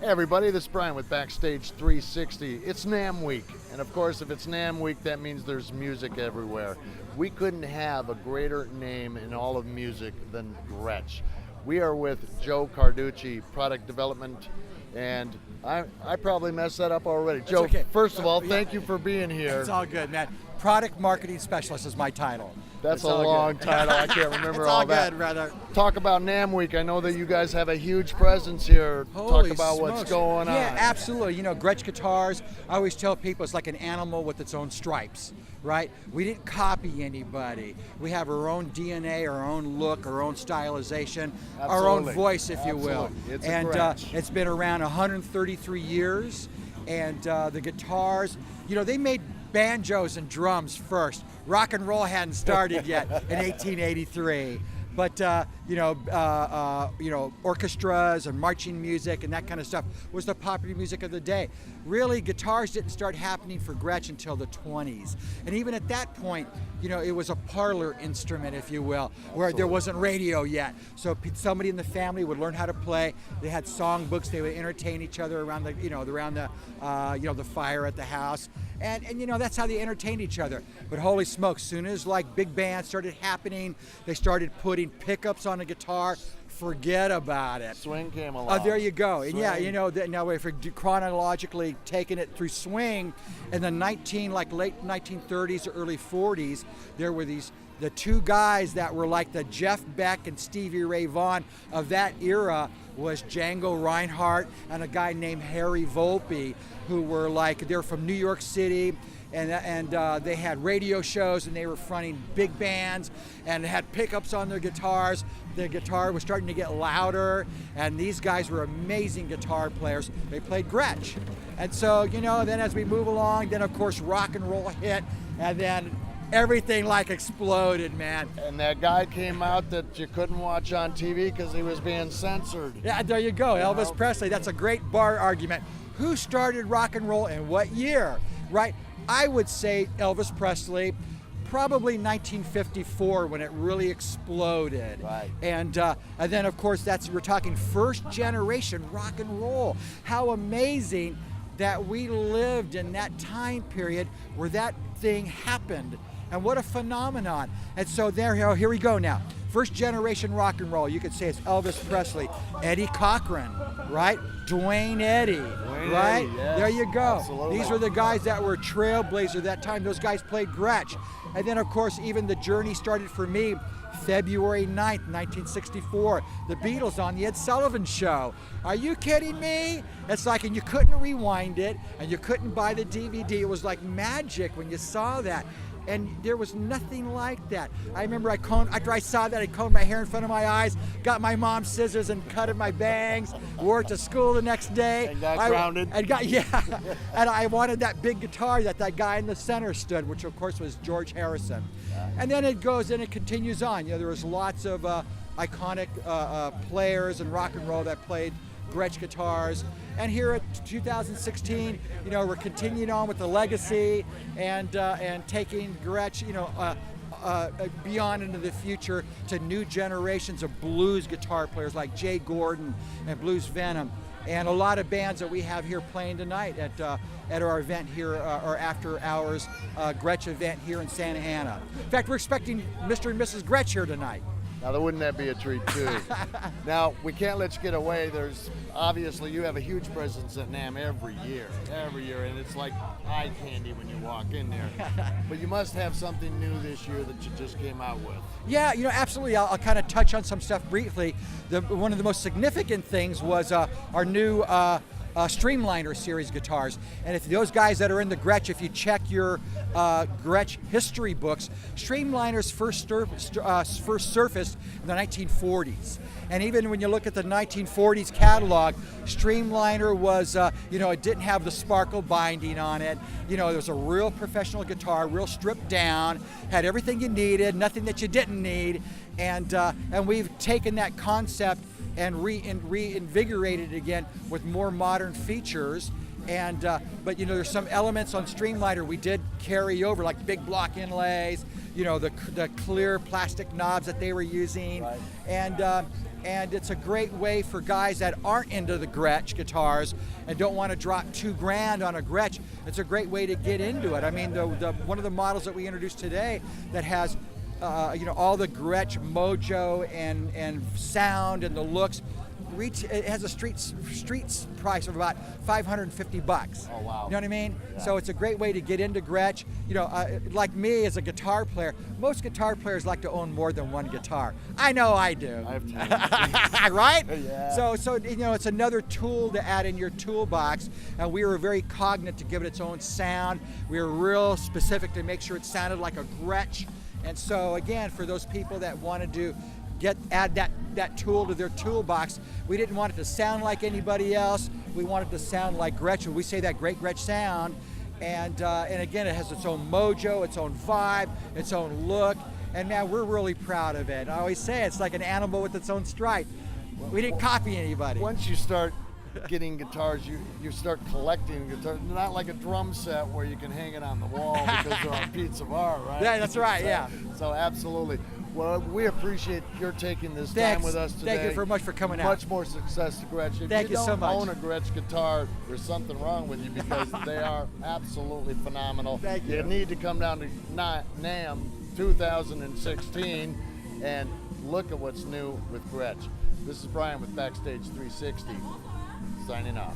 Hey everybody, this is Brian with BackStage360. It's NAMM week, and of course if it's NAMM week that means there's music everywhere. We couldn't have a greater name in all of music than Gretsch. We are with Joe Carducci, product development, and I probably messed that up already. That's Joe, okay. First of all, thank you for being here. It's all good, man. Product marketing specialist is my title. That's a long title. I can't remember it's all all that. good, brother. Talk about NAMM week. I know that you guys have a huge presence here. Holy Talk about smokes. what's going on. Yeah, absolutely. You know, Gretsch Guitars, I always tell people it's like an animal with its own stripes, right? We didn't copy anybody. We have our own DNA, our own look, our own stylization, our own voice, if you will. It's and Gretsch. it's been around 133 years. And the guitars, you know, they made banjos and drums first. Rock and roll hadn't started yet in 1883. But orchestras and marching music and that kind of stuff was the popular music of the day. Really, guitars didn't start happening for Gretsch until the 20s. And even at that point, you know, it was a parlor instrument, if you will, where there wasn't radio yet. So somebody in the family would learn how to play. They had songbooks. They would entertain each other around the fire at the house. And you know, that's how they entertained each other. But holy smokes, soon as like big bands started happening, they started putting pickups on a guitar. Forget about it. Swing came along. Oh, there you go. And Swing. yeah, you know, now if we're chronologically taking it through swing, in the late 1930s or early 40s, there were the two guys that were like the Jeff Beck and Stevie Ray Vaughan of that era was Django Reinhardt and a guy named Harry Volpe, who were like, they're from New York City, and they had radio shows and they were fronting big bands and had pickups on their guitars. The guitar was starting to get louder, and these guys were amazing guitar players. They played Gretsch. And so, you know, then as we move along, then of course rock and roll hit, and then everything like exploded, man. And that guy came out that you couldn't watch on TV because he was being censored. Yeah, there you go, Elvis Presley. That's a great bar argument. Who started rock and roll in what year, right? I would say Elvis Presley, probably 1954 when it really exploded. Right. And then of course we're talking first generation rock and roll. How amazing that we lived in that time period where that thing happened. And what a phenomenon. And so here we go now. First generation rock and roll, you could say it's Elvis Presley, Eddie Cochran, right? Duane Eddy, right? Eddy, yes. There you go. Absolutely. These were the guys that were trailblazers that time. Those guys played Gretsch. And then of course, even the journey started for me February 9th, 1964. The Beatles on the Ed Sullivan Show. Are you kidding me? It's like, and you couldn't rewind it, and you couldn't buy the DVD. It was like magic when you saw that. And there was nothing like that. I remember after I saw that, I combed my hair in front of my eyes, got my mom's scissors and cut my bangs, wore it to school the next day. And got grounded. And I wanted that big guitar that guy in the center stood, which of course was George Harrison. And then it goes and it continues on. You know, there was lots of iconic players in rock and roll that played Gretsch guitars. And here at 2016, you know, we're continuing on with the legacy and taking Gretsch, you know, beyond into the future to new generations of blues guitar players like Jay Gordon and Blues Venom, and a lot of bands that we have here playing tonight at our event here, our after hours Gretsch event here in Santa Ana. In fact, we're expecting Mr. and Mrs. Gretsch here tonight. Now, wouldn't that be a treat, too? Now, we can't let you get away. Obviously, you have a huge presence at NAMM every year, and it's like eye candy when you walk in there. But you must have something new this year that you just came out with. Yeah, you know, absolutely. I'll kind of touch on some stuff briefly. One of the most significant things was our new Streamliner series guitars. And if those guys that are in the Gretsch, if you check your Gretsch history books, Streamliners first surfaced in the 1940s. And even when you look at the 1940s catalog, Streamliner was, it didn't have the sparkle binding on it. You know, it was a real professional guitar, real stripped down, had everything you needed, nothing that you didn't need. And we've taken that concept and reinvigorated it again with more modern features. But you know, there's some elements on Streamliner we did carry over, like big block inlays, you know, the clear plastic knobs that they were using, right. and it's a great way for guys that aren't into the Gretsch guitars and don't want to drop $2,000 on a Gretsch. It's a great way to get into it. I mean, one of the models that we introduced today that has all the Gretsch mojo and sound and the looks. It has a streets price of about $550. Oh wow! You know what I mean? Yeah. So it's a great way to get into Gretsch. Like me as a guitar player, most guitar players like to own more than one guitar. I know I do. I have two. Right? Yeah. So it's another tool to add in your toolbox, and we were very cognizant to give it its own sound. We were real specific to make sure it sounded like a Gretsch. And so again, for those people that wanted to add that tool to their toolbox, we didn't want it to sound like anybody else. We wanted it to sound like Gretsch. We say that great Gretsch sound, and again, it has its own mojo, its own vibe, its own look, and man, we're really proud of it. I always say it's like an animal with its own stripe. We didn't copy anybody. Once you start getting guitars, you start collecting guitars. Not like a drum set where you can hang it on the wall because they're on pieces of art, right? Yeah, that's right. Yeah. So absolutely. Well, we appreciate your taking this time with us today. Thank you very much for coming out. Much more success to Gretsch. If Thank you so much. If you don't own a Gretsch guitar, there's something wrong with you because they are absolutely phenomenal. Thank you. You need to come down to NAMM 2016 and look at what's new with Gretsch. This is Brian with BackStage360, signing off.